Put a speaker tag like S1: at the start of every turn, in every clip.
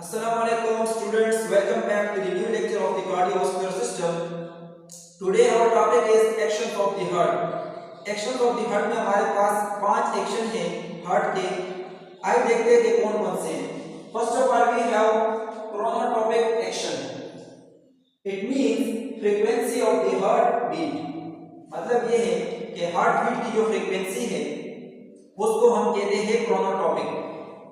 S1: Assalamualaikum students, welcome back to the new lecture of the cardiovascular system. Today our topic is actions of the heart. Actions of the heart में हमारे पास 5 action हैं heart के. आइए देखते हैं कि कौन कौन से हैं. First of all we have chronotropic action. It means frequency of the heart beat. मतलब ये है कि हार्ट बीट की जो फ्रीक्वेंसी है उसको हम कहते हैं chronotropic.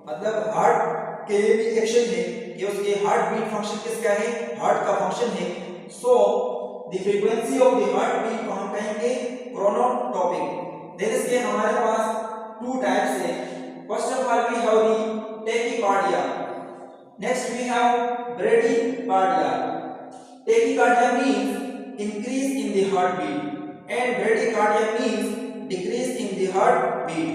S1: मतलब हार्ट के लिए भी एक्शन है कि उसके हार्ट बीट फंक्शन किसका है, हार्ट का फंक्शन है. So the frequency of the heart beat को हम कहेंगे क्रोनोटॉपिक. देन इसके हमारे पास 2 टाइप्स है. First of all we have the tachycardia, next we have bradycardia. Tachycardia means increase in the heart beat and bradycardia means decrease in the heart beat.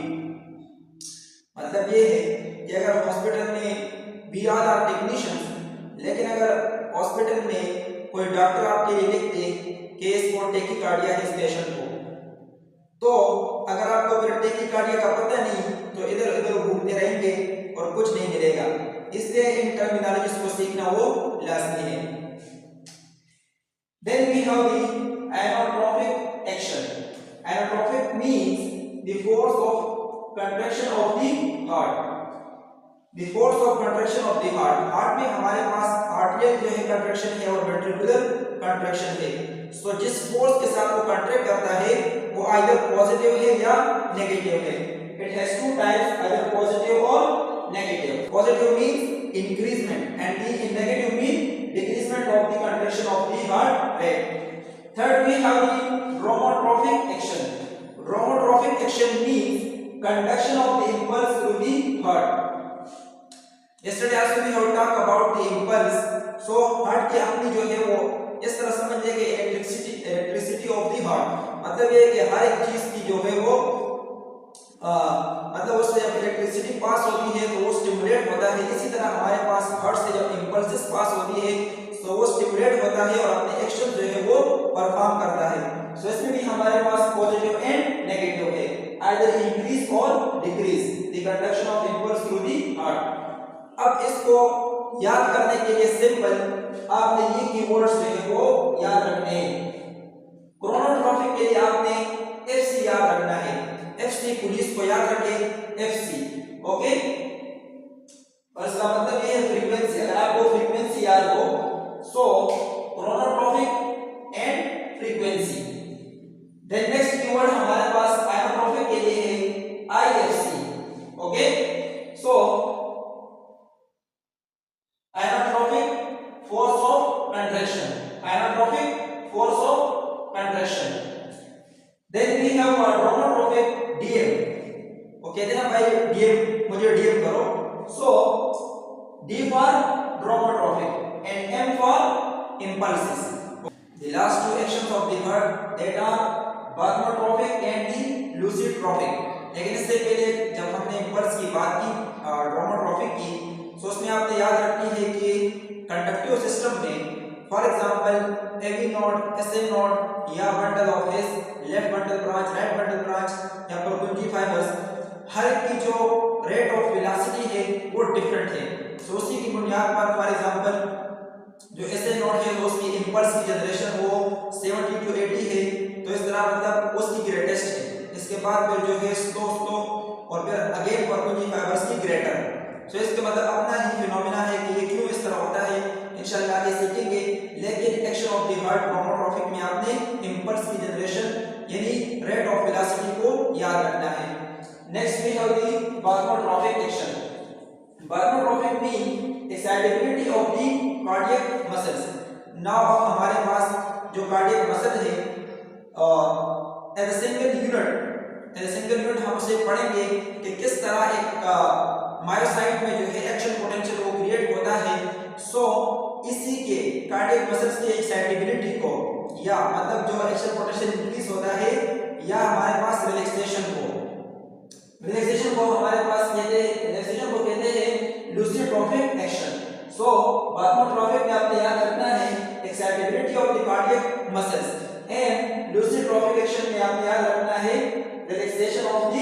S1: मतलब ये है कि अगर हॉस्पिटल में वी आर आर टेक्नीशियंस, लेकिन अगर hospital में कोई डॉक्टर आपके लिए लिख दे कि इसको टेकीकार्डिया है इस पेशेंट को, तो अगर आपको फिर टेकीकार्डिया का पता नहीं तो इधर उधर घूमते रहेंगे और कुछ नहीं मिलेगा. इसलिए इन टर्मिनोलॉजीज को सीखना वो लाजमी है. Then we have the inotropic action. Inotropic means the force of contraction of the heart. The force of contraction of the heart. Heart में हमारे पास arterial जो है contraction है और ventricular contraction है. So जिस force के साथ वो contract करता है वो either positive है या negative है. It has 2 types, either positive or negative. Positive means increasement and the negative means decreasement of the contraction of the heart rate. Third we have the chronotropic action. Chronotropic action means conduction of the impulse through the heart. Yesterday also we have talked about the impulse. So heart की अपनी जो है वो इस तरह समझिए कि elasticity of the heart. मतलब ये कि हर एक चीज की जो है वो मतलब उससे जब इलेक्ट्रिसिटी पास होती है तो वो स्टिमुलेट होता है. इसी तरह हमारे पास हार्ट से जब इंपल्सेस पास होती है तो वो स्टिमुलेट होता है और अपने एक्शन जो है वो परफॉर्म करता है. सो इसमें भी हमारे पास पॉजिटिव एंड नेगेटिव है, either increase or decrease the conduction of impulse through the heart. अब इसको याद करने के लिए सिंपल आपने ये कीवर्ड्स जो है वो याद रखने हैं. क्रोनोट्रॉपिक के लिए आपने FC याद रखना है. FC पुलिस को याद रखें FC. ओके, और इसका मतलब ये है फ्रीक्वेंसी. अगर आपको फ्रीक्वेंसी याद हो so chronotropic and frequency. Then next keyword हमारे पास एनोट्रोपिक के लिए है IFC. Okay, so inotropic force of contraction. Inotropic force of contraction. Then we have dromotropic DM. Okay, देना भाई DM, मुझे DM करो. So D for dromotropic and M for impulses. The last 2 actions of the heart that are bathmotropic and the lusitropic. लेकिन इससे पहले जब हमने impulse की बात की ड्रोमोट्रोपिक की, तो उसमें आपने याद रखनी है कि कंडक्टिव सिस्टम में for example AV node, SM node या bundle of His, left bundle branch, right bundle branch या पुरकुंजी फाइबर्स, हर की जो रेट ऑफ वेलोसिटी है वो डिफरेंट है. सो उसी की बुनियाद पर फॉर एग्जांपल जो SM नोड है तो उसकी इंपल्स की जनरेशन वो 70 to 80 है. तो इस तरह मतलब उसकी ग्रेटेस्ट है. इसके बाद फिर जो है स्लो और फिर अगेन पुरकुंजी फाइबर्स की ग्रेटर. सो इसके मतलब अपना ही फिनोमेना है कि ये क्यों इस तरह होता है, इंशाल्लाह आगे सीखेंगे. लेकिन action of the heart chronotropic में आपने इंपल्स की जनरेशन यानी रेट ऑफ वेलोसिटी को याद रखना है. Next we have the bathmotropic action. Bathmotropic mean excitability of the cardiac muscles. Now हमारे पास जो कार्डियक मसल है एज अ सिंगल यूनिट हम उसे पढ़ेंगे कि किस तरह एक मायोसाइट में जो है एक्शन पोटेंशियल वो क्रिएट होता है. सो इसी के कार्डियक मसल्स की एक्साइटेबिलिटी को या मतलब जो एक्शन पोटेंशियल इंक्रीज होता है या हमारे पास रिलैक्सेशन को हमारे पास कहते हैं लूसिडट्रोपिक एक्शन. सो बार्मोट्रोपिक में आपने याद रखना है excitability of the cardiac muscles and lusitropic action में आपने याद रखना है relaxation of the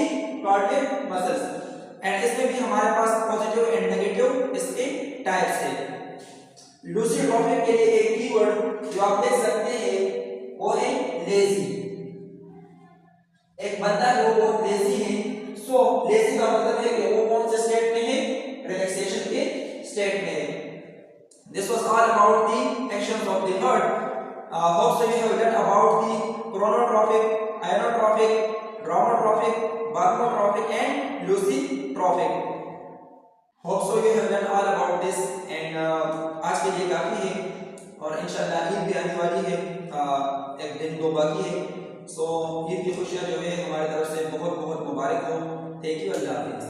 S1: cardiac muscles. And इसमें भी हमारे पास पॉजिटिव एंड नेगेटिव इसके टाइप टाइप से। लूसीट्रॉफिक के लिए एक कीवर्ड जो आप देख सकते हैं वो है लेजी। एक बंदा जो बहुत लेजी है, सो लेजी का मतलब है कि वो कौन से स्टेट में है, रिलैक्सेशन के स्टेट में है। This was all about the actions of the heart. Hope so you have learned about the chronotrophic, ionotrophic, dromotrophic, bathmotrophic and lucitrophic. Hope so you have learned all about this and आज के लिए काफी है और इंशाल्लाह ईद भी आने वाली है, एक दिन दो बाकी है। सो ईद की खुशियां जो है हमारी तरफ से बहुत बहुत मुबारक हो। थैंक यू, अल्लाह हाफिज़।